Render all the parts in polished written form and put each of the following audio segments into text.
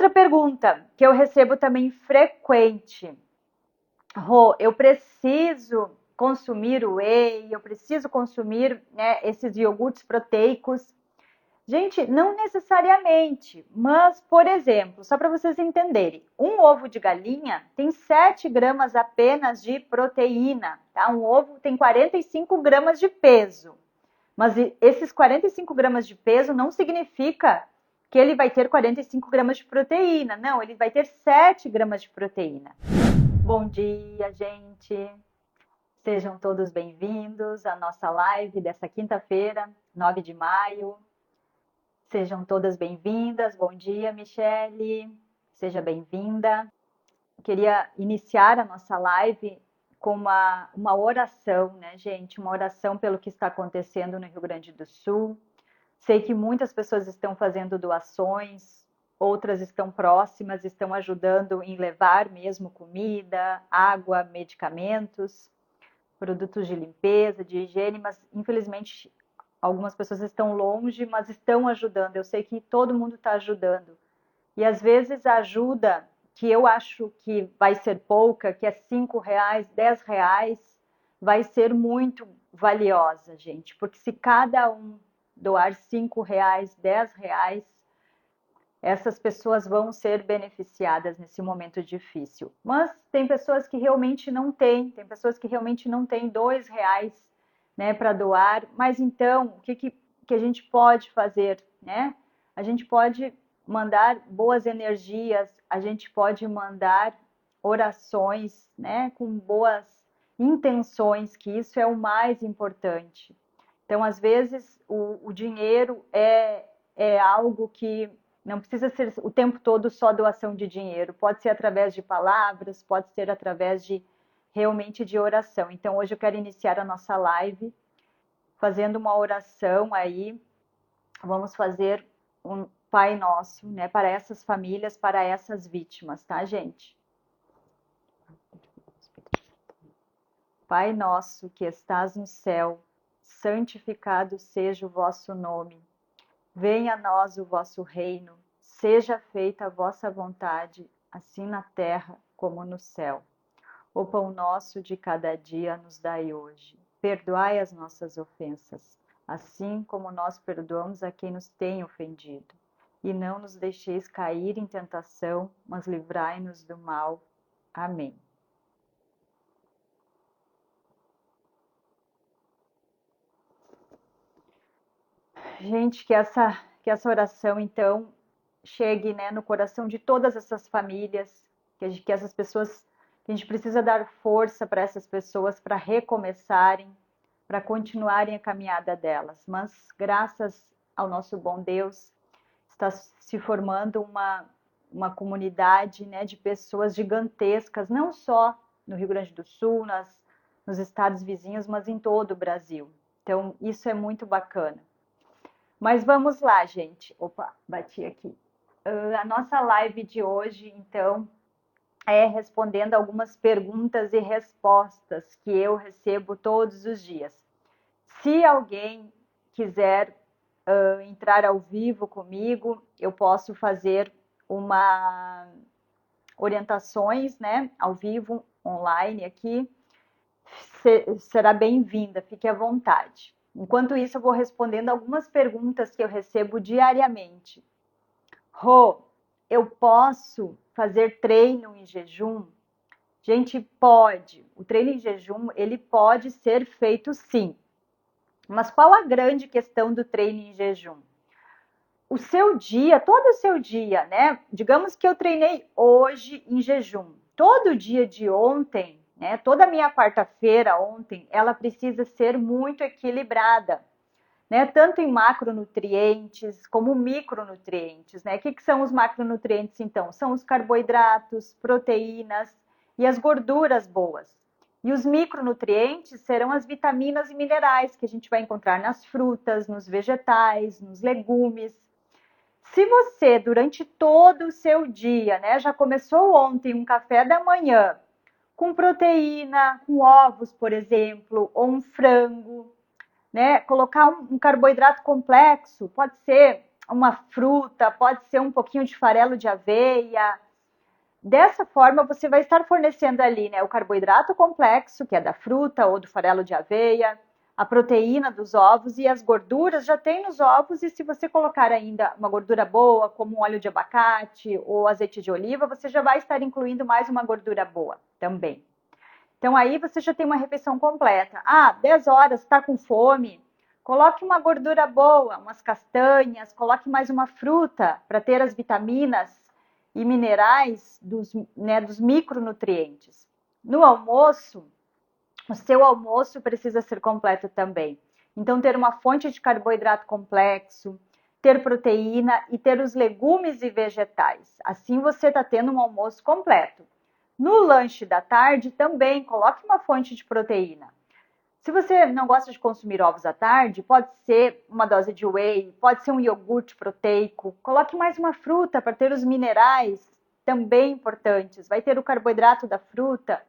Outra pergunta que eu recebo também frequente. Rô, eu preciso consumir whey, eu preciso consumir, né, esses iogurtes proteicos. Gente, não necessariamente, mas, por exemplo, só para vocês entenderem, um ovo de galinha tem 7 gramas apenas de proteína, tá? Um ovo tem 45 gramas de peso, mas esses 45 gramas de peso não significa que ele vai ter 45 gramas de proteína, não, ele vai ter 7 gramas de proteína. Bom dia, gente! Sejam todos bem-vindos à nossa live dessa quinta-feira, 9 de maio. Sejam todas bem-vindas. Bom dia, Michele. Seja bem-vinda. Queria iniciar a nossa live com uma oração, né, gente? Uma oração pelo que está acontecendo no Rio Grande do Sul. Sei que muitas pessoas estão fazendo doações, outras estão próximas, estão ajudando em levar mesmo comida, água, medicamentos, produtos de limpeza, de higiene, mas infelizmente algumas pessoas estão longe, mas estão ajudando. Eu sei que todo mundo está ajudando. E às vezes a ajuda que eu acho que vai ser pouca, que é R$ 5, R$ 10, vai ser muito valiosa, gente. Porque se cada um doar R$ 5, R$ 10, essas pessoas vão ser beneficiadas nesse momento difícil. Mas tem pessoas que realmente não têm, tem pessoas que realmente não têm R$ 2, né, para doar. Mas então, o que a gente pode fazer, né? A gente pode mandar boas energias, a gente pode mandar orações, né, com boas intenções, que isso é o mais importante. Então, às vezes, o dinheiro é algo que não precisa ser o tempo todo só doação de dinheiro, pode ser através de palavras, pode ser através de realmente de oração. Então, hoje eu quero iniciar a nossa live fazendo uma oração aí. Vamos fazer um Pai Nosso, né, para essas famílias, para essas vítimas, tá, gente? Pai nosso que estás no céu, santificado seja o vosso nome. Venha a nós o vosso reino, seja feita a vossa vontade, assim na terra como no céu. O pão nosso de cada dia nos dai hoje. Perdoai as nossas ofensas, assim como nós perdoamos a quem nos tem ofendido. E não nos deixeis cair em tentação, mas livrai-nos do mal. Amém. Gente, que essa oração, então, chegue, né, no coração de todas essas famílias, que essas pessoas, que a gente precisa dar força para essas pessoas para recomeçarem, para continuarem a caminhada delas. Mas, graças ao nosso bom Deus, está se formando uma comunidade, né, de pessoas gigantescas, não só no Rio Grande do Sul, nos estados vizinhos, mas em todo o Brasil. Então, isso é muito bacana. Mas vamos lá, gente. Opa, bati aqui. A nossa live de hoje, então, é respondendo algumas perguntas e respostas que eu recebo todos os dias. Se alguém quiser entrar ao vivo comigo, eu posso fazer orientações, né, ao vivo, online aqui. Será bem-vinda, fique à vontade. Enquanto isso, eu vou respondendo algumas perguntas que eu recebo diariamente. Rô, eu posso fazer treino em jejum? Gente, pode. O treino em jejum, ele pode ser feito sim. Mas qual a grande questão do treino em jejum? O seu dia, todo o seu dia, né? Digamos que eu treinei hoje em jejum. Todo dia de ontem, né? Toda a minha quarta-feira ontem, ela precisa ser muito equilibrada, né? Tanto em macronutrientes como micronutrientes, né? O que são os macronutrientes, então? São os carboidratos, proteínas e as gorduras boas. E os micronutrientes serão as vitaminas e minerais que a gente vai encontrar nas frutas, nos vegetais, nos legumes. Se você, durante todo o seu dia, né, já começou ontem um café da manhã com proteína, com ovos, por exemplo, ou um frango, né, colocar um carboidrato complexo, pode ser uma fruta, pode ser um pouquinho de farelo de aveia. Dessa forma, você vai estar fornecendo ali, né, o carboidrato complexo, que é da fruta ou do farelo de aveia, a proteína dos ovos e as gorduras já tem nos ovos, e se você colocar ainda uma gordura boa, como óleo de abacate ou azeite de oliva, você já vai estar incluindo mais uma gordura boa também. Então aí você já tem uma refeição completa. 10 horas, está com fome? Coloque uma gordura boa, umas castanhas, coloque mais uma fruta para ter as vitaminas e minerais dos micronutrientes. No almoço, o seu almoço precisa ser completo também. Então, ter uma fonte de carboidrato complexo, ter proteína e ter os legumes e vegetais. Assim você está tendo um almoço completo. No lanche da tarde, também coloque uma fonte de proteína. Se você não gosta de consumir ovos à tarde, pode ser uma dose de whey, pode ser um iogurte proteico. Coloque mais uma fruta para ter os minerais também importantes. Vai ter o carboidrato da fruta.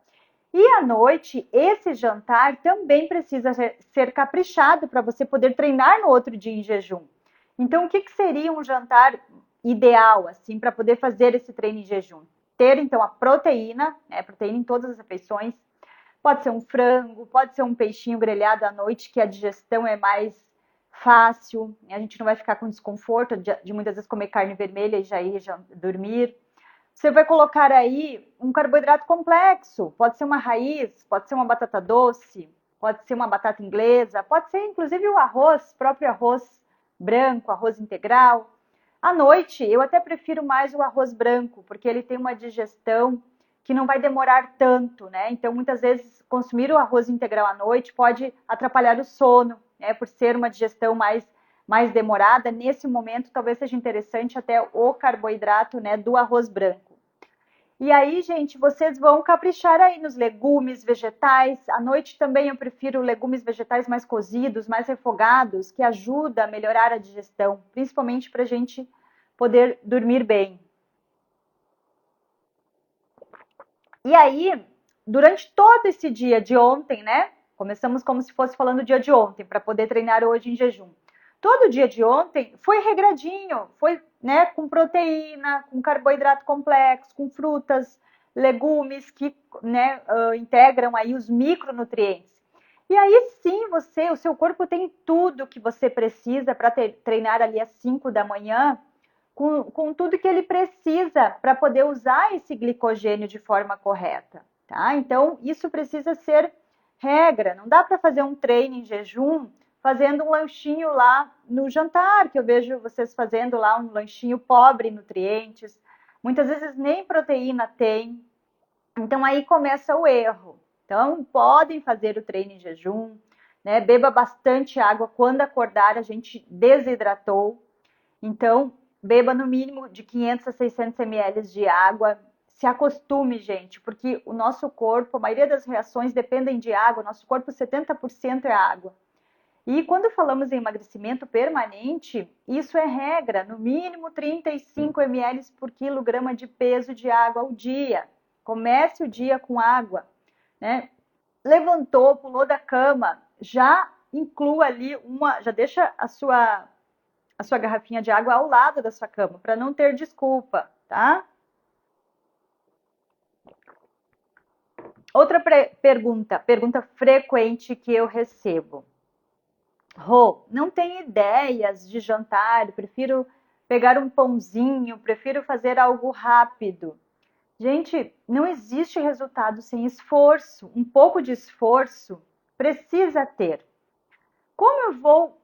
E à noite, esse jantar também precisa ser caprichado para você poder treinar no outro dia em jejum. Então, o que seria um jantar ideal, assim, para poder fazer esse treino em jejum? Ter, então, a proteína, proteína em todas as refeições. Pode ser um frango, pode ser um peixinho grelhado à noite, que a digestão é mais fácil. A gente não vai ficar com desconforto de muitas vezes comer carne vermelha e já ir dormir. Você vai colocar aí um carboidrato complexo, pode ser uma raiz, pode ser uma batata doce, pode ser uma batata inglesa, pode ser inclusive o arroz, próprio arroz branco, arroz integral. À noite, eu até prefiro mais o arroz branco, porque ele tem uma digestão que não vai demorar tanto, né? Então, muitas vezes, consumir o arroz integral à noite pode atrapalhar o sono, né? Por ser uma digestão mais demorada. Nesse momento, talvez seja interessante até o carboidrato, né, do arroz branco. E aí, gente, vocês vão caprichar aí nos legumes, vegetais. À noite também eu prefiro legumes vegetais mais cozidos, mais refogados, que ajuda a melhorar a digestão, principalmente para a gente poder dormir bem. E aí, durante todo esse dia de ontem, né? Começamos como se fosse falando o dia de ontem, para poder treinar hoje em jejum. Todo o dia de ontem foi regradinho, foi, né, com proteína, com carboidrato complexo, com frutas, legumes que, né, integram aí os micronutrientes. E aí sim, o seu corpo tem tudo que você precisa para treinar ali às 5 da manhã, com tudo que ele precisa para poder usar esse glicogênio de forma correta, tá? Então, isso precisa ser regra. Não dá para fazer um treino em jejum fazendo um lanchinho lá no jantar, que eu vejo vocês fazendo lá um lanchinho pobre em nutrientes. Muitas vezes nem proteína tem. Então, aí começa o erro. Então, podem fazer o treino em jejum, né? Beba bastante água. Quando acordar, a gente desidratou. Então, beba no mínimo de 500 a 600 ml de água. Se acostume, gente, porque o nosso corpo, a maioria das reações dependem de água. Nosso corpo, 70% é água. E quando falamos em emagrecimento permanente, isso é regra, no mínimo 35 ml por quilograma de peso de água ao dia. Comece o dia com água, né? Levantou, pulou da cama, já inclua ali já deixa a sua garrafinha de água ao lado da sua cama, para não ter desculpa, tá? Outra pergunta frequente que eu recebo. Rô, não tenho ideias de jantar, prefiro pegar um pãozinho, prefiro fazer algo rápido. Gente, não existe resultado sem esforço. Um pouco de esforço precisa ter. Como eu vou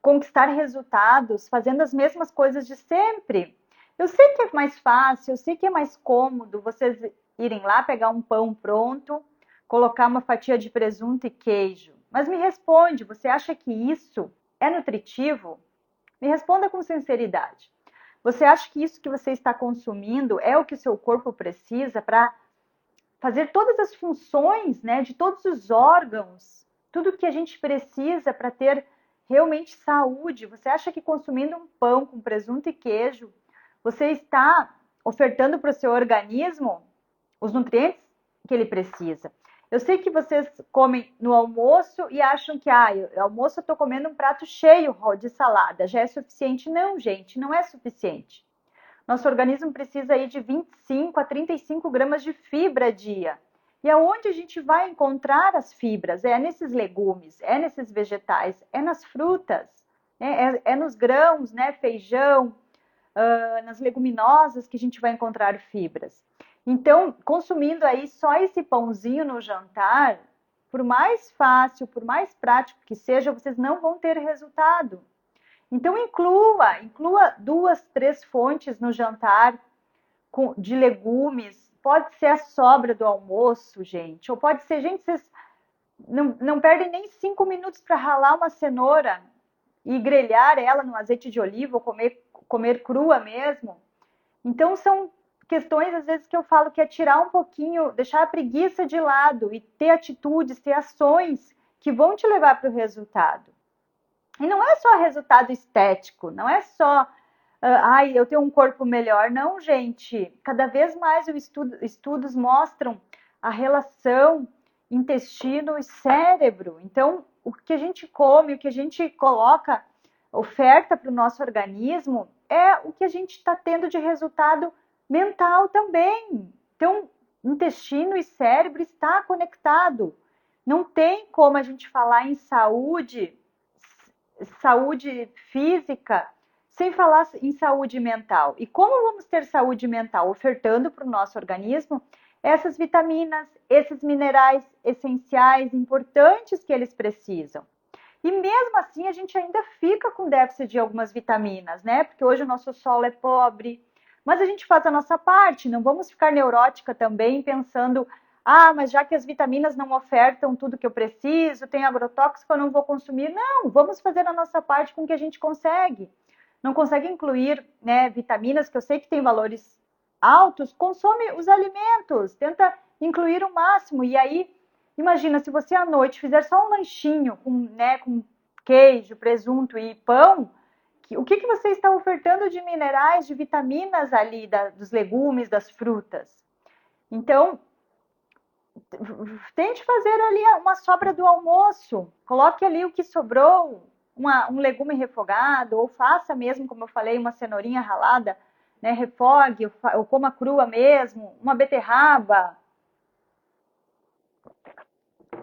conquistar resultados fazendo as mesmas coisas de sempre? Eu sei que é mais fácil, eu sei que é mais cômodo vocês irem lá pegar um pão pronto, colocar uma fatia de presunto e queijo. Mas me responde, você acha que isso é nutritivo? Me responda com sinceridade. Você acha que isso que você está consumindo é o que o seu corpo precisa para fazer todas as funções, né, de todos os órgãos, tudo que a gente precisa para ter realmente saúde? Você acha que consumindo um pão com presunto e queijo, você está ofertando para o seu organismo os nutrientes que ele precisa? Eu sei que vocês comem no almoço e acham que, almoço eu tô comendo um prato cheio de salada, já é suficiente. Não, gente, não é suficiente. Nosso organismo precisa aí de 25 a 35 gramas de fibra a dia. E aonde a gente vai encontrar as fibras? É nesses legumes, é nesses vegetais, é nas frutas, né? É nos grãos, né? Feijão, nas leguminosas que a gente vai encontrar fibras. Então, consumindo aí só esse pãozinho no jantar, por mais fácil, por mais prático que seja, vocês não vão ter resultado. Então, inclua 2, 3 fontes no jantar de legumes. Pode ser a sobra do almoço, gente. Ou pode ser, gente, vocês não perdem nem 5 minutos para ralar uma cenoura e grelhar ela no azeite de oliva ou comer crua mesmo. Então, são questões, às vezes, que eu falo que é tirar um pouquinho, deixar a preguiça de lado e ter atitudes, ter ações que vão te levar para o resultado. E não é só resultado estético, não é só, eu tenho um corpo melhor. Não, gente. Cada vez mais estudos mostram a relação intestino e cérebro. Então, o que a gente come, o que a gente coloca, oferta para o nosso organismo, é o que a gente está tendo de resultado mental também. Então, intestino e cérebro está conectado. Não tem como a gente falar em saúde física, sem falar em saúde mental. E como vamos ter saúde mental? Ofertando para o nosso organismo essas vitaminas, esses minerais essenciais, importantes que eles precisam. E mesmo assim a gente ainda fica com déficit de algumas vitaminas, né? Porque hoje o nosso solo é pobre, mas a gente faz a nossa parte, não vamos ficar neurótica também pensando, mas já que as vitaminas não ofertam tudo que eu preciso, tem agrotóxico, eu não vou consumir. Não, vamos fazer a nossa parte com o que a gente consegue. Não consegue incluir, né, vitaminas, que eu sei que tem valores altos, consome os alimentos, tenta incluir o máximo. E aí, imagina, se você à noite fizer só um lanchinho com queijo, presunto e pão, o que você está ofertando de minerais, de vitaminas ali dos legumes, das frutas? Então, tente fazer ali uma sobra do almoço, coloque ali o que sobrou, um legume refogado, ou faça mesmo, como eu falei, uma cenourinha ralada, né, refogue, ou coma crua mesmo, uma beterraba.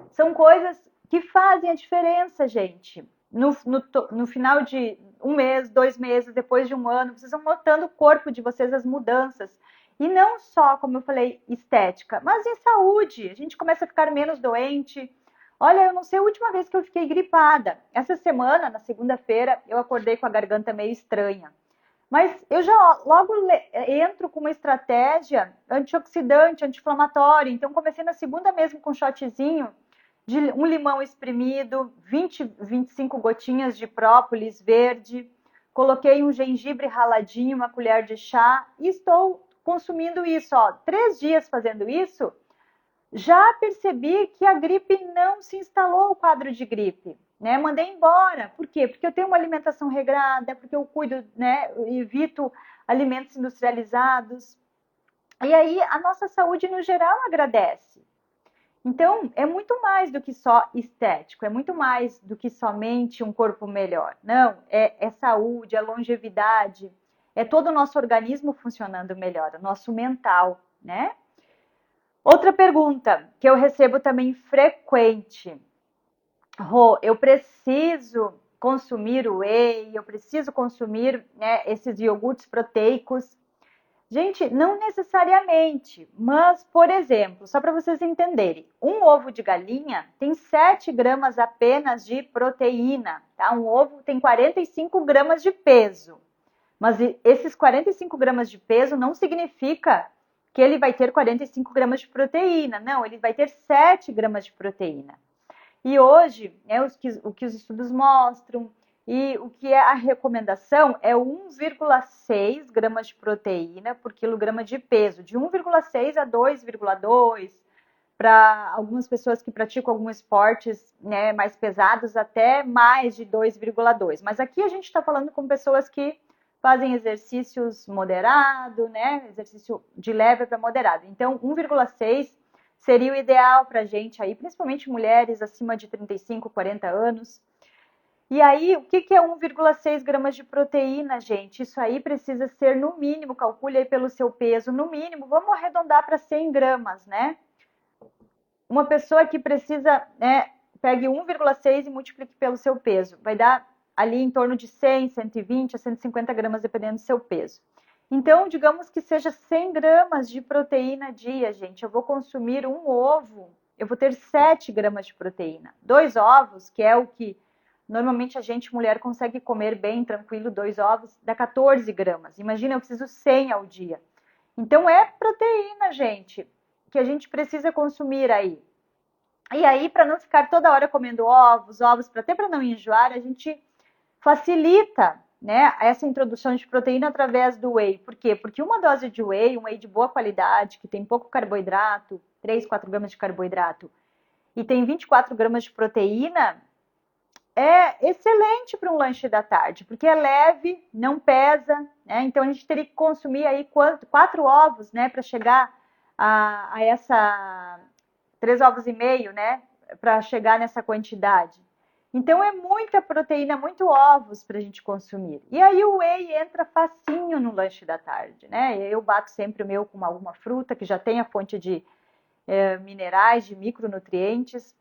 São coisas que fazem a diferença, gente. No final de 1 mês, 2 meses, depois de 1 ano, vocês vão notando o corpo de vocês, as mudanças. E não só, como eu falei, estética, mas em saúde. A gente começa a ficar menos doente. Olha, eu não sei a última vez que eu fiquei gripada. Essa semana, na segunda-feira, eu acordei com a garganta meio estranha. Mas eu já logo entro com uma estratégia antioxidante, anti-inflamatória. Então, comecei na segunda mesmo com um shotzinho de um limão espremido, 25 gotinhas de própolis verde. Coloquei um gengibre raladinho, uma colher de chá. E estou consumindo isso. 3 dias fazendo isso, já percebi que a gripe não se instalou, o quadro de gripe. Né? Mandei embora. Por quê? Porque eu tenho uma alimentação regrada, porque eu cuido, né? Eu evito alimentos industrializados. E aí a nossa saúde no geral agradece. Então, é muito mais do que só estético, é muito mais do que somente um corpo melhor. Não, é saúde, é longevidade, é todo o nosso organismo funcionando melhor, o nosso mental, né? Outra pergunta que eu recebo também frequente. Rô, eu preciso consumir whey, eu preciso consumir, né, esses iogurtes proteicos. Gente, não necessariamente, mas, por exemplo, só para vocês entenderem, um ovo de galinha tem 7 gramas apenas de proteína, tá? Um ovo tem 45 gramas de peso, mas esses 45 gramas de peso não significa que ele vai ter 45 gramas de proteína, não, ele vai ter 7 gramas de proteína. E hoje, né, o que os estudos mostram e o que é a recomendação é 1,6 gramas de proteína por quilograma de peso, de 1,6 a 2,2, para algumas pessoas que praticam alguns esportes, né, mais pesados, até mais de 2,2. Mas aqui a gente está falando com pessoas que fazem exercícios moderado, né, exercício de leve para moderado. Então, 1,6 seria o ideal para a gente aí, principalmente mulheres acima de 35, 40 anos. E aí, o que é 1,6 gramas de proteína, gente? Isso aí precisa ser no mínimo, calcule aí pelo seu peso, no mínimo, vamos arredondar para 100 gramas, né? Uma pessoa que precisa, né, pegue 1,6 e multiplique pelo seu peso. Vai dar ali em torno de 100, 120 a 150 gramas, dependendo do seu peso. Então, digamos que seja 100 gramas de proteína dia, gente. Eu vou consumir um ovo, eu vou ter 7 gramas de proteína. 2 ovos, que é o que normalmente a gente, mulher, consegue comer bem, tranquilo, 2 ovos, dá 14 gramas. Imagina, eu preciso 100 ao dia. Então, é proteína, gente, que a gente precisa consumir aí. E aí, para não ficar toda hora comendo ovos, até para não enjoar, a gente facilita, né, essa introdução de proteína através do whey. Por quê? Porque uma dose de whey, um whey de boa qualidade, que tem pouco carboidrato, 3, 4 gramas de carboidrato, e tem 24 gramas de proteína, é excelente para um lanche da tarde, porque é leve, não pesa, né? Então a gente teria que consumir aí 4 ovos, né, para chegar a essa 3 ovos e meio, né, para chegar nessa quantidade. Então é muita proteína, muito ovos para a gente consumir. E aí o whey entra facinho no lanche da tarde, né? Eu bato sempre o meu com alguma fruta que já tem a fonte de minerais, de micronutrientes.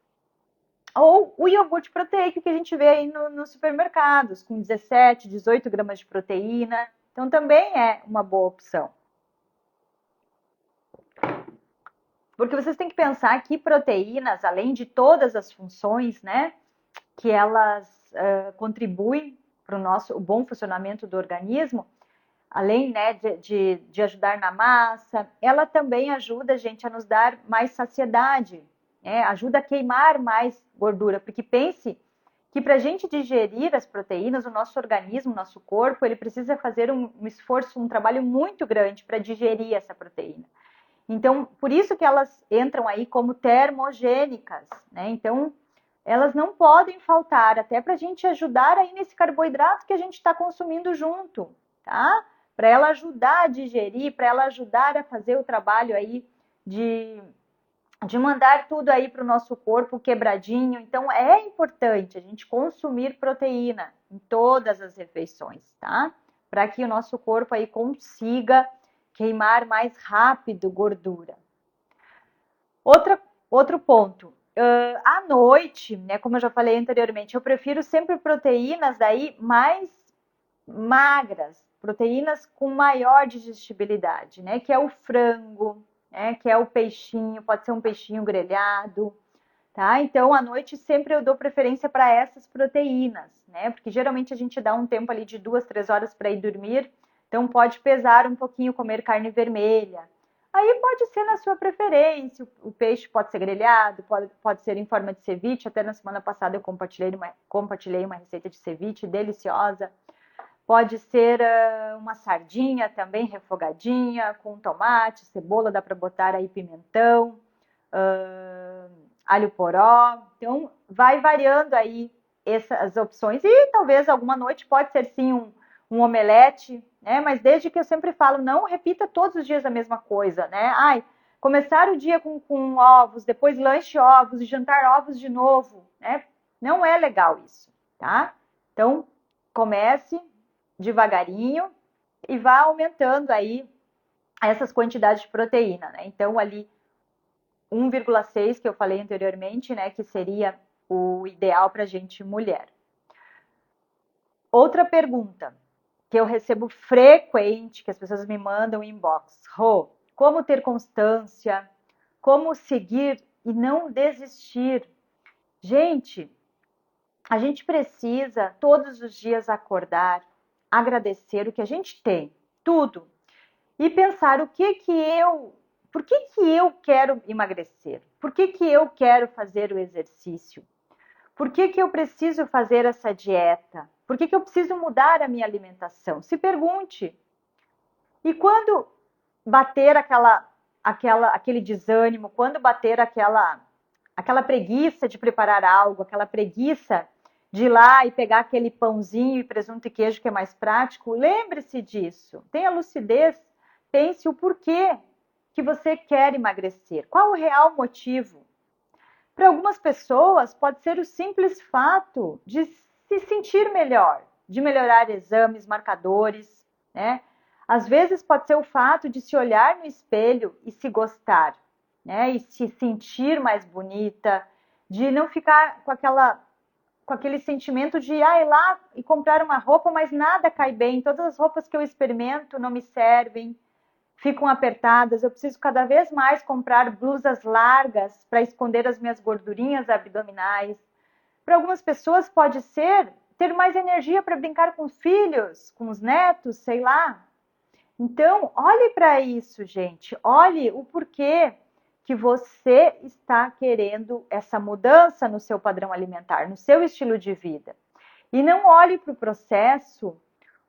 Ou o iogurte proteico que a gente vê aí nos supermercados, com 17, 18 gramas de proteína. Então também é uma boa opção. Porque vocês têm que pensar que proteínas, além de todas as funções, né, que elas contribuem para o bom funcionamento do organismo, além, né, de ajudar na massa, ela também ajuda a gente a nos dar mais saciedade, né, ajuda a queimar mais gordura, porque pense que para a gente digerir as proteínas, o nosso organismo, o nosso corpo, ele precisa fazer um esforço, um trabalho muito grande para digerir essa proteína. Então, por isso que elas entram aí como termogênicas, né? Então, elas não podem faltar, até para a gente ajudar aí nesse carboidrato que a gente está consumindo junto, tá? Para ela ajudar a digerir, para ela ajudar a fazer o trabalho aí de mandar tudo aí para o nosso corpo quebradinho. Então, é importante a gente consumir proteína em todas as refeições, tá? Para que o nosso corpo aí consiga queimar mais rápido gordura. Outro ponto. À noite, né, como eu já falei anteriormente, eu prefiro sempre proteínas aí mais magras, proteínas com maior digestibilidade, né, que é o frango, né, que é o peixinho, pode ser um peixinho grelhado, tá? Então, à noite sempre eu dou preferência para essas proteínas, né, porque geralmente a gente dá um tempo ali de 2, 3 horas para ir dormir, então pode pesar um pouquinho comer carne vermelha. Aí pode ser na sua preferência, o peixe pode ser grelhado, pode ser em forma de ceviche, até na semana passada eu compartilhei uma receita de ceviche deliciosa. Pode ser uma sardinha também refogadinha, com tomate, cebola, dá para botar aí pimentão, alho poró. Então, vai variando aí essas opções. E talvez alguma noite pode ser sim um omelete, né? Mas desde que eu sempre falo, não repita todos os dias a mesma coisa, né? Ai, começar o dia com ovos, depois lanche ovos e jantar ovos de novo, né? Não é legal isso, tá? Então, comece devagarinho e vá aumentando aí essas quantidades de proteína, né? Então, ali 1,6 que eu falei anteriormente, né? Que seria o ideal para gente mulher. Outra pergunta que eu recebo frequente, que as pessoas me mandam em inbox. Rô, como ter constância? Como seguir e não desistir? Gente, a gente precisa todos os dias acordar, agradecer o que a gente tem, tudo, e pensar por que eu quero emagrecer? Por que eu quero fazer o exercício? Por que eu preciso fazer essa dieta? Por que eu preciso mudar a minha alimentação? Se pergunte. E quando bater aquele desânimo, quando bater aquela preguiça de preparar algo, aquela preguiça de ir lá e pegar aquele pãozinho e presunto e queijo que é mais prático, lembre-se disso. Tenha lucidez, pense o porquê que você quer emagrecer? Qual o real motivo? Para algumas pessoas, pode ser o simples fato de se sentir melhor, de melhorar exames, marcadores, né? Às vezes pode ser o fato de se olhar no espelho e se gostar, né? E se sentir mais bonita, de não ficar com aquele sentimento de ir lá e comprar uma roupa, mas nada cai bem, todas as roupas que eu experimento não me servem, ficam apertadas, eu preciso cada vez mais comprar blusas largas para esconder as minhas gordurinhas abdominais. Para algumas pessoas pode ser ter mais energia para brincar com os filhos, com os netos, sei lá. Então, olhe para isso, gente. Olhe o porquê que você está querendo essa mudança no seu padrão alimentar, no seu estilo de vida. E não olhe para o processo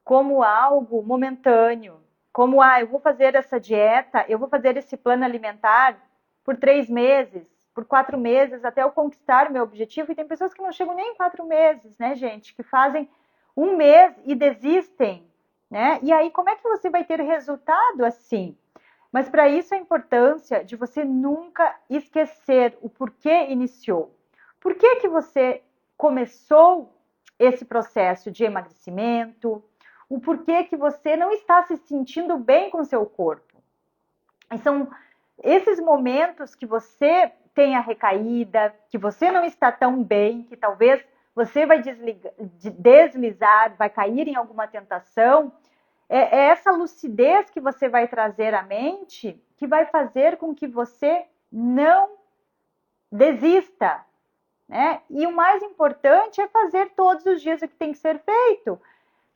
como algo momentâneo, como, eu vou fazer essa dieta, eu vou fazer esse plano alimentar por 3 meses, por 4 meses, até eu conquistar o meu objetivo. E tem pessoas que não chegam nem em 4 meses, né, gente? Que fazem 1 mês e desistem, né? E aí, como é que você vai ter resultado assim? Mas para isso a importância de você nunca esquecer o porquê iniciou. Por que você começou esse processo de emagrecimento? O porquê que você não está se sentindo bem com o seu corpo? E são esses momentos que você tem a recaída, que você não está tão bem, que talvez você vai deslizar, vai cair em alguma tentação. É essa lucidez que você vai trazer à mente que vai fazer com que você não desista, né? E o mais importante é fazer todos os dias o que tem que ser feito.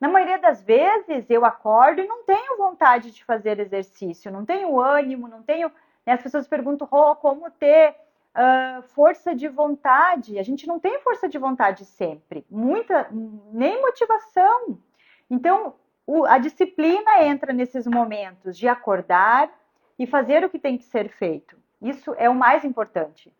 Na maioria das vezes eu acordo e não tenho vontade de fazer exercício, não tenho ânimo, não tenho. As pessoas perguntam como ter força de vontade. A gente não tem força de vontade sempre, nem motivação. Então, a disciplina entra nesses momentos de acordar e fazer o que tem que ser feito. Isso é o mais importante.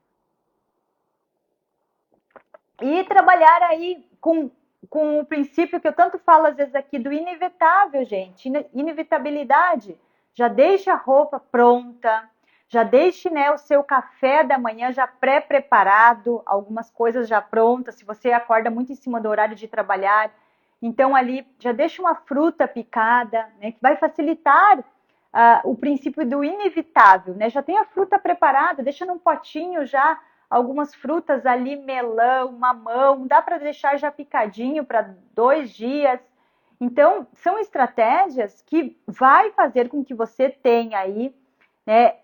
E trabalhar aí com o princípio que eu tanto falo às vezes aqui do inevitável, gente, inevitabilidade. Já deixe a roupa pronta, já deixe, né, o seu café da manhã já pré-preparado, algumas coisas já prontas, se você acorda muito em cima do horário de trabalhar, então ali já deixa uma fruta picada, né, que vai facilitar o princípio do inevitável, né? Já tem a fruta preparada, deixa num potinho já algumas frutas ali, melão, mamão, dá para deixar já picadinho para 2 dias. Então, são estratégias que vai fazer com que você tenha aí, né,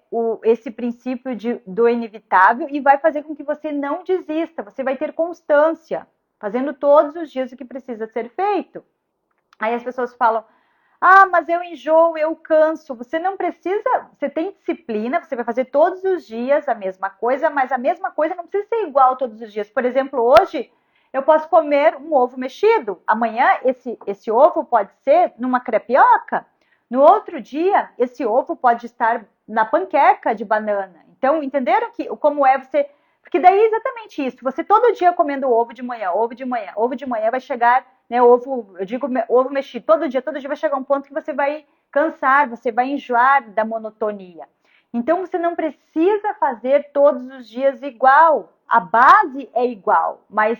esse princípio do inevitável e vai fazer com que você não desista, você vai ter constância, fazendo todos os dias o que precisa ser feito. Aí as pessoas falam, mas eu enjoo, eu canso. Você não precisa, você tem disciplina, você vai fazer todos os dias a mesma coisa, mas a mesma coisa não precisa ser igual todos os dias. Por exemplo, hoje eu posso comer um ovo mexido. Amanhã esse ovo pode ser numa crepioca. No outro dia, esse ovo pode estar na panqueca de banana. Então, entenderam como é você... Porque daí é exatamente isso. Você todo dia comendo ovo de manhã, ovo de manhã, ovo de manhã, vai chegar, né, eu digo ovo mexido, todo dia vai chegar um ponto que você vai cansar, você vai enjoar da monotonia. Então, você não precisa fazer todos os dias igual. A base é igual, mas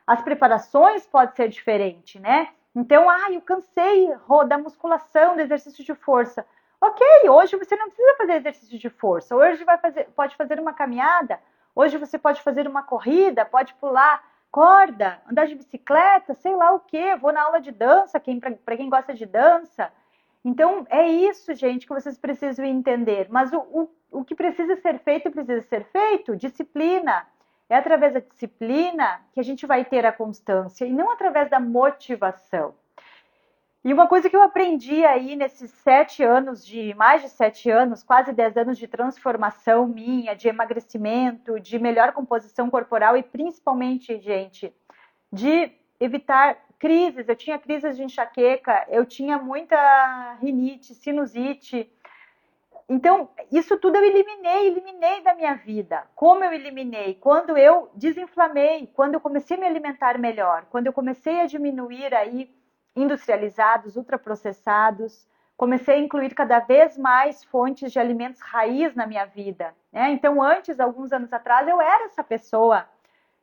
as preparações podem ser diferentes, né? Então, eu cansei da musculação, do exercício de força. Ok, hoje você não precisa fazer exercício de força. Hoje pode fazer uma caminhada. Hoje você pode fazer uma corrida, pode pular corda, andar de bicicleta, sei lá o quê. Vou na aula de dança, para quem gosta de dança. Então, é isso, gente, que vocês precisam entender. Mas o que precisa ser feito, disciplina. É através da disciplina que a gente vai ter a constância e não através da motivação. E uma coisa que eu aprendi aí nesses mais de 7 anos, quase 10 anos de transformação minha, de emagrecimento, de melhor composição corporal e principalmente, gente, de evitar crises. Eu tinha crises de enxaqueca, eu tinha muita rinite, sinusite. Então, isso tudo eu eliminei da minha vida. Como eu eliminei? Quando eu desinflamei, quando eu comecei a me alimentar melhor, quando eu comecei a diminuir aí industrializados, ultraprocessados, comecei a incluir cada vez mais fontes de alimentos raiz na minha vida, né? Então, antes, alguns anos atrás, eu era essa pessoa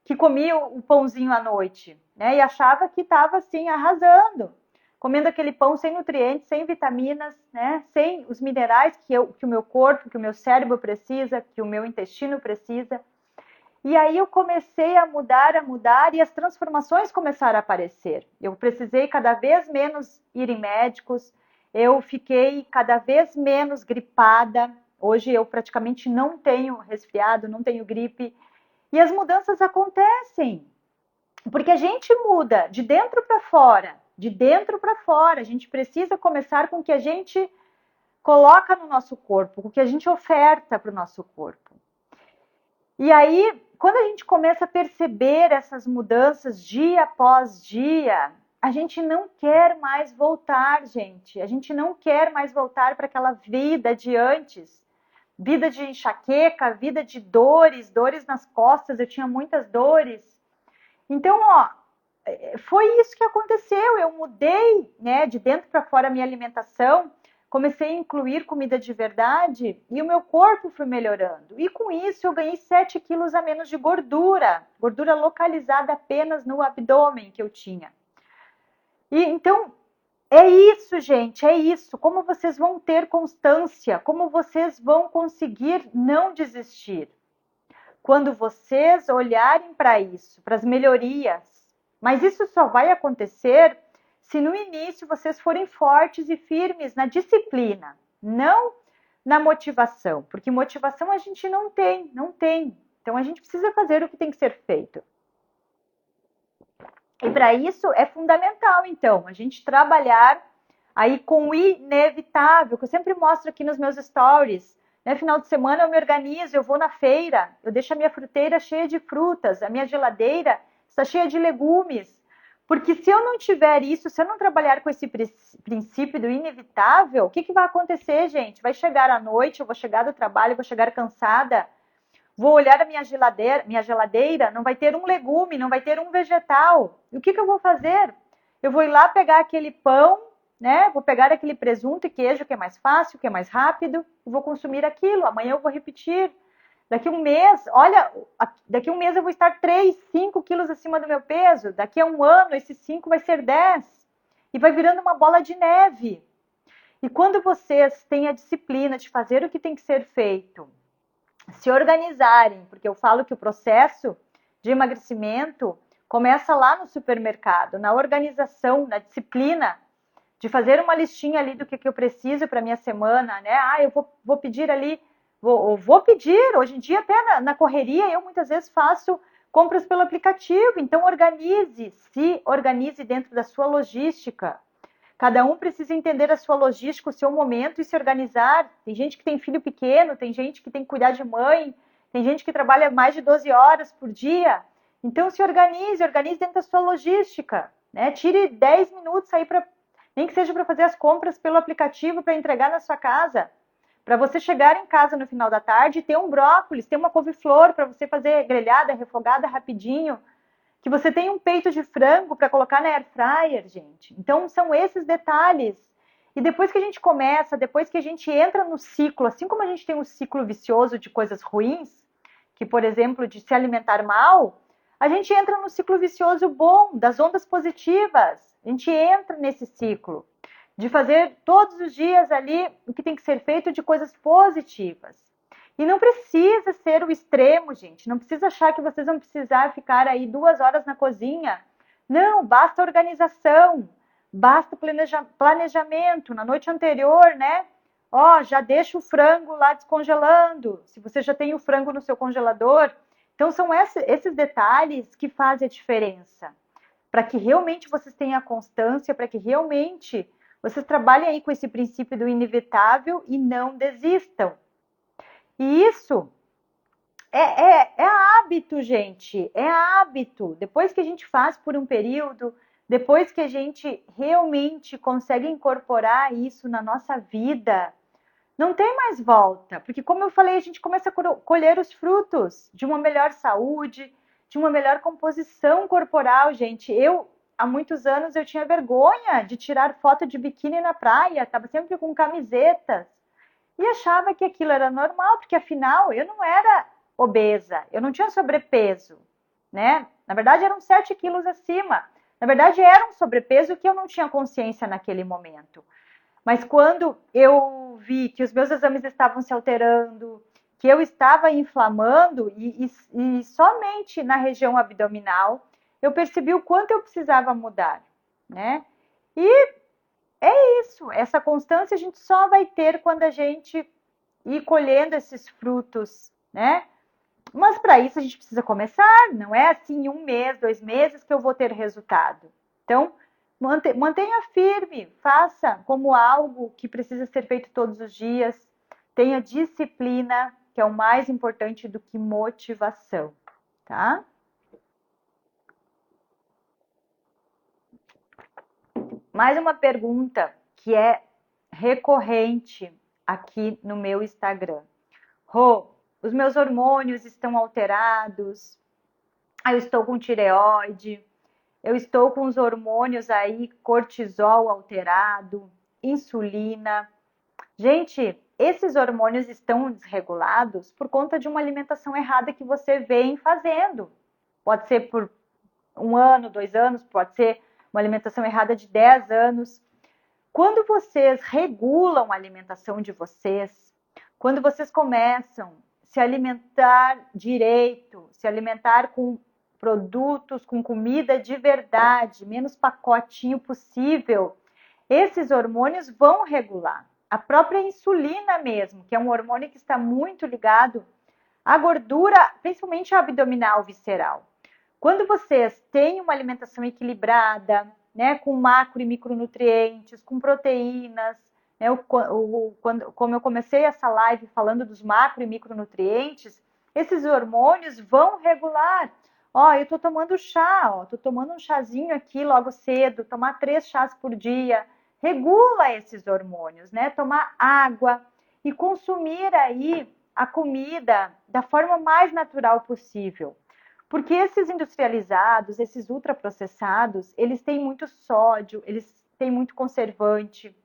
que comia o pãozinho à noite, né? E achava que estava assim arrasando, comendo aquele pão sem nutrientes, sem vitaminas, né? Sem os minerais que o meu corpo, que o meu cérebro precisa, que o meu intestino precisa. E aí eu comecei a mudar e as transformações começaram a aparecer. Eu precisei cada vez menos ir em médicos, eu fiquei cada vez menos gripada. Hoje eu praticamente não tenho resfriado, não tenho gripe. E as mudanças acontecem, porque a gente muda de dentro para fora, de dentro para fora. A gente precisa começar com o que a gente coloca no nosso corpo, com o que a gente oferta para o nosso corpo. E aí, quando a gente começa a perceber essas mudanças dia após dia, a gente não quer mais voltar, gente. A gente não quer mais voltar para aquela vida de antes. Vida de enxaqueca, vida de dores, dores nas costas, eu tinha muitas dores. Então, ó, foi isso que aconteceu. Eu mudei, né, de dentro para fora a minha alimentação, comecei a incluir comida de verdade e o meu corpo foi melhorando. E com isso eu ganhei 7 quilos a menos de gordura, gordura localizada apenas no abdômen que eu tinha. E então, é isso, gente, é isso. Como vocês vão ter constância, como vocês vão conseguir não desistir. Quando vocês olharem para isso, para as melhorias. Mas isso só vai acontecer se no início vocês forem fortes e firmes na disciplina, não na motivação, porque motivação a gente não tem, não tem. Então a gente precisa fazer o que tem que ser feito. E para isso é fundamental, então, a gente trabalhar aí com o inevitável, que eu sempre mostro aqui nos meus stories. Né? Final de semana eu me organizo, eu vou na feira, eu deixo a minha fruteira cheia de frutas, a minha geladeira está cheia de legumes. Porque se eu não tiver isso, se eu não trabalhar com esse princípio do inevitável, o que vai acontecer, gente? Vai chegar à noite, eu vou chegar do trabalho, vou chegar cansada, vou olhar a minha geladeira, não vai ter um legume, não vai ter um vegetal. E o que eu vou fazer? Eu vou ir lá pegar aquele pão, né? Vou pegar aquele presunto e queijo que é mais fácil, que é mais rápido, e vou consumir aquilo. Amanhã eu vou repetir. Daqui um mês, olha, daqui um mês eu vou estar 3, 5 quilos acima do meu peso. Daqui a um ano, esses 5 vai ser 10. E vai virando uma bola de neve. E quando vocês têm a disciplina de fazer o que tem que ser feito, se organizarem, porque eu falo que o processo de emagrecimento começa lá no supermercado, na organização, na disciplina, de fazer uma listinha ali do que eu preciso para minha semana, né? Eu vou pedir ali, vou pedir, hoje em dia até na correria, eu muitas vezes faço compras pelo aplicativo, então se organize dentro da sua logística. Cada um precisa entender a sua logística, o seu momento e se organizar. Tem gente que tem filho pequeno, tem gente que tem que cuidar de mãe, tem gente que trabalha mais de 12 horas por dia. Então se organize dentro da sua logística, né? Tire 10 minutos aí nem que seja para fazer as compras pelo aplicativo para entregar na sua casa. Para você chegar em casa no final da tarde e ter um brócolis, ter uma couve-flor para você fazer grelhada, refogada rapidinho. Que você tem um peito de frango para colocar na air fryer, gente. Então, são esses detalhes. E depois que a gente começa, depois que a gente entra no ciclo, assim como a gente tem um ciclo vicioso de coisas ruins, que, por exemplo, de se alimentar mal, a gente entra no ciclo vicioso bom, das ondas positivas. A gente entra nesse ciclo de fazer todos os dias ali o que tem que ser feito de coisas positivas. E não precisa ser o extremo, gente. Não precisa achar que vocês vão precisar ficar aí 2 horas na cozinha. Não, basta organização, basta planejamento. Na noite anterior, né? Já deixa o frango lá descongelando. Se você já tem o frango no seu congelador. Então, são esses detalhes que fazem a diferença. Para que realmente vocês tenham a constância, para que realmente vocês trabalhem aí com esse princípio do inevitável e não desistam. E isso é hábito, gente. É hábito. Depois que a gente faz por um período, depois que a gente realmente consegue incorporar isso na nossa vida, não tem mais volta. Porque, como eu falei, a gente começa a colher os frutos de uma melhor saúde, de uma melhor composição corporal, gente. há muitos anos eu tinha vergonha de tirar foto de biquíni na praia, estava sempre com camisetas e achava que aquilo era normal, porque afinal eu não era obesa, eu não tinha sobrepeso, né? Na verdade eram 7 quilos acima. Na verdade era um sobrepeso que eu não tinha consciência naquele momento. Mas quando eu vi que os meus exames estavam se alterando, que eu estava inflamando e somente na região abdominal, eu percebi o quanto eu precisava mudar, né? E é isso, essa constância a gente só vai ter quando a gente ir colhendo esses frutos, né? Mas para isso a gente precisa começar, não é assim em 1 mês, 2 meses que eu vou ter resultado. Então, mantenha firme, faça como algo que precisa ser feito todos os dias, tenha disciplina, que é o mais importante do que motivação, tá? Mais uma pergunta que é recorrente aqui no meu Instagram. Rô, os meus hormônios estão alterados, eu estou com tireoide, eu estou com os hormônios aí, cortisol alterado, insulina. Gente, esses hormônios estão desregulados por conta de uma alimentação errada que você vem fazendo. Pode ser por 1 ano, 2 anos, pode ser uma alimentação errada de 10 anos. Quando vocês regulam a alimentação de vocês, quando vocês começam a se alimentar direito, se alimentar com produtos, com comida de verdade, menos pacotinho possível, esses hormônios vão regular. A própria insulina mesmo, que é um hormônio que está muito ligado à gordura, principalmente abdominal visceral. Quando vocês têm uma alimentação equilibrada, né, com macro e micronutrientes, com proteínas, né, como eu comecei essa live falando dos macro e micronutrientes, esses hormônios vão regular. Ó, eu tô tomando chá, ó, tô tomando um chazinho aqui logo cedo, tomar 3 chás por dia, regula esses hormônios, né? Tomar água e consumir aí a comida da forma mais natural possível. Porque esses industrializados, esses ultraprocessados, eles têm muito sódio, eles têm muito conservante,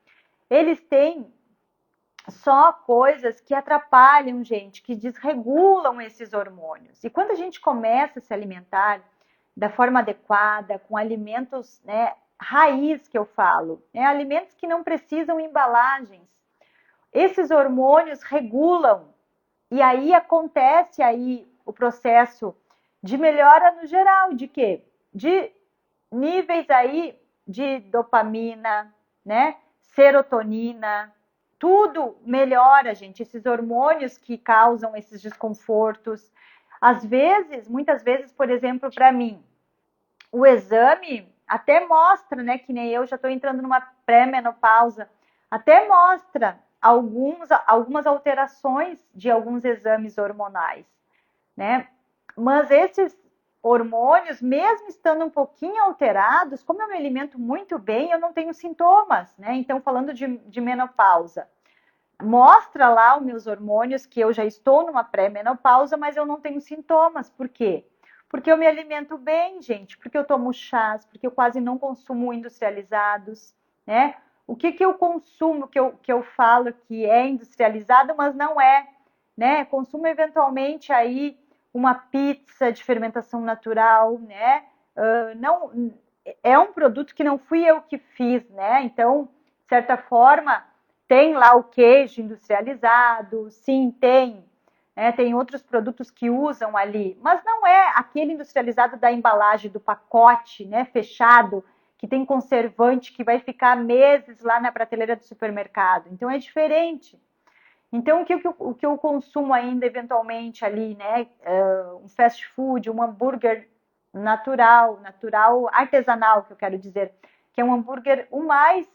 eles têm só coisas que atrapalham, gente, que desregulam esses hormônios. E quando a gente começa a se alimentar da forma adequada, com alimentos, né, raiz que eu falo, né, alimentos que não precisam embalagens, esses hormônios regulam e aí acontece aí o processo de melhora no geral, de quê? De níveis aí de dopamina, né? Serotonina, tudo melhora, gente. Esses hormônios que causam esses desconfortos. Às vezes, muitas vezes, por exemplo, para mim, o exame até mostra, né? Que nem eu já estou entrando numa pré-menopausa, até mostra algumas alterações de alguns exames hormonais, né? Mas esses hormônios, mesmo estando um pouquinho alterados, como eu me alimento muito bem, eu não tenho sintomas, né? Então, falando de menopausa, mostra lá os meus hormônios que eu já estou numa pré-menopausa, mas eu não tenho sintomas. Por quê? Porque eu me alimento bem, gente, porque eu tomo chás, porque eu quase não consumo industrializados, né? O que eu consumo, que eu falo que é industrializado, mas não é, né? Consumo eventualmente aí uma pizza de fermentação natural, né? Não, é um produto que não fui eu que fiz, né? Então, de certa forma, tem lá o queijo industrializado, sim, tem. Né? Tem outros produtos que usam ali, mas não é aquele industrializado da embalagem, do pacote, né, fechado, que tem conservante que vai ficar meses lá na prateleira do supermercado. Então é diferente. Então o que eu consumo ainda eventualmente ali, né, um fast food, um hambúrguer natural, artesanal, que eu quero dizer, que é um hambúrguer o mais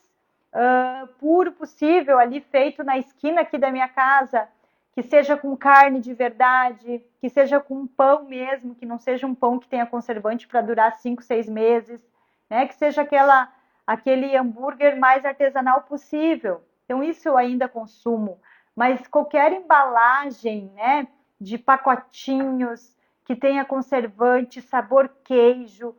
puro possível ali, feito na esquina aqui da minha casa, que seja com carne de verdade, que seja com pão mesmo, que não seja um pão que tenha conservante para durar 5, 6 meses, né? Que seja aquele hambúrguer mais artesanal possível. Então, isso eu ainda consumo. Mas qualquer embalagem, né, de pacotinhos que tenha conservante, sabor queijo,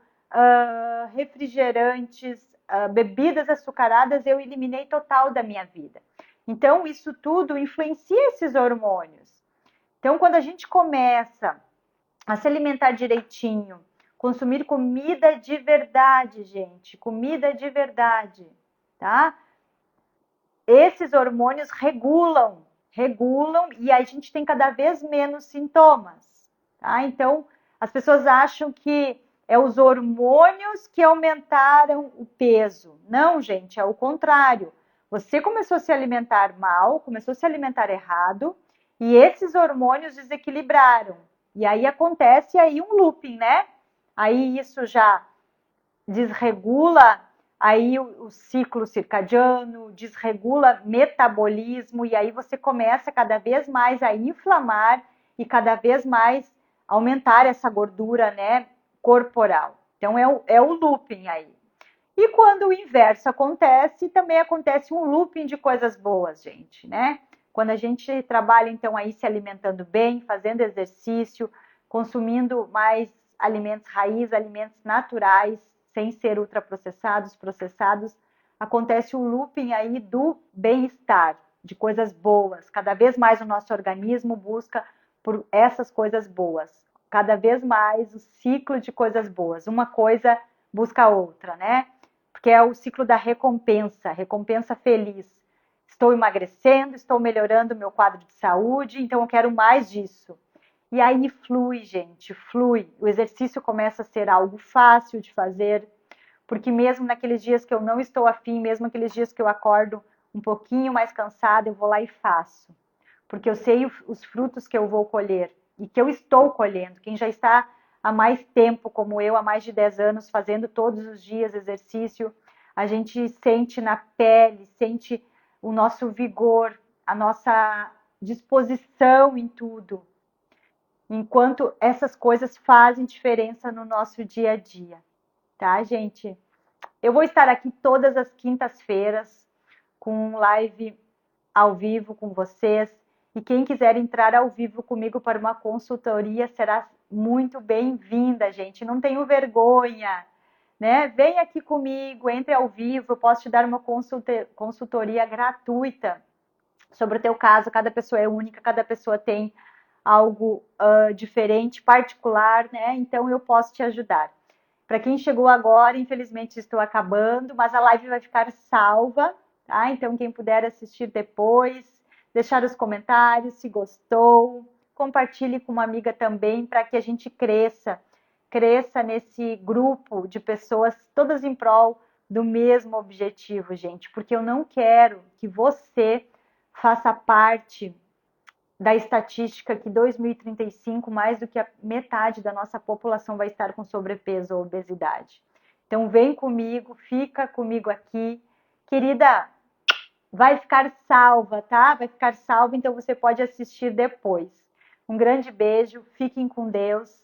refrigerantes, bebidas açucaradas, eu eliminei total da minha vida. Então, isso tudo influencia esses hormônios. Então, quando a gente começa a se alimentar direitinho, consumir comida de verdade, gente, comida de verdade, tá? Esses hormônios regulam e a gente tem cada vez menos sintomas, tá? Então, as pessoas acham que é os hormônios que aumentaram o peso. Não, gente, é o contrário. Você começou a se alimentar mal, começou a se alimentar errado e esses hormônios desequilibraram. E aí acontece aí um looping, né? Aí isso já desregula aí o ciclo circadiano, desregula metabolismo e aí você começa cada vez mais a inflamar e cada vez mais aumentar essa gordura, né, corporal. Então é o looping aí. E quando o inverso acontece, também acontece um looping de coisas boas, gente, né? Quando a gente trabalha então aí se alimentando bem, fazendo exercício, consumindo mais alimentos raiz, alimentos naturais, sem ser ultraprocessados, processados, acontece o looping aí do bem-estar, de coisas boas. Cada vez mais o nosso organismo busca por essas coisas boas. Cada vez mais o ciclo de coisas boas. Uma coisa busca a outra, né? Porque é o ciclo da recompensa, recompensa feliz. Estou emagrecendo, estou melhorando o meu quadro de saúde, então eu quero mais disso. E aí flui, gente, flui. O exercício começa a ser algo fácil de fazer, porque mesmo naqueles dias que eu não estou afim, mesmo naqueles dias que eu acordo um pouquinho mais cansada, eu vou lá e faço. Porque eu sei os frutos que eu vou colher e que eu estou colhendo. Quem já está há mais tempo, como eu, há mais de 10 anos, fazendo todos os dias exercício, a gente sente na pele, sente o nosso vigor, a nossa disposição em tudo, enquanto essas coisas fazem diferença no nosso dia a dia, tá, gente? Eu vou estar aqui todas as quintas-feiras com um live ao vivo com vocês. E quem quiser entrar ao vivo comigo para uma consultoria será muito bem-vinda, gente. Não tenho vergonha, né? Vem aqui comigo, entre ao vivo, eu posso te dar uma consultoria gratuita sobre o teu caso. Cada pessoa é única, cada pessoa tem algo diferente, particular, né? Então eu posso te ajudar. Para quem chegou agora, infelizmente estou acabando, mas a live vai ficar salva, tá? Então quem puder assistir depois, deixar os comentários se gostou, compartilhe com uma amiga também para que a gente cresça nesse grupo de pessoas todas em prol do mesmo objetivo, gente, porque eu não quero que você faça parte da estatística que 2035 mais do que a metade da nossa população vai estar com sobrepeso ou obesidade. Então vem comigo, fica comigo aqui. Querida, vai ficar salva, tá? Vai ficar salva, então você pode assistir depois. Um grande beijo, fiquem com Deus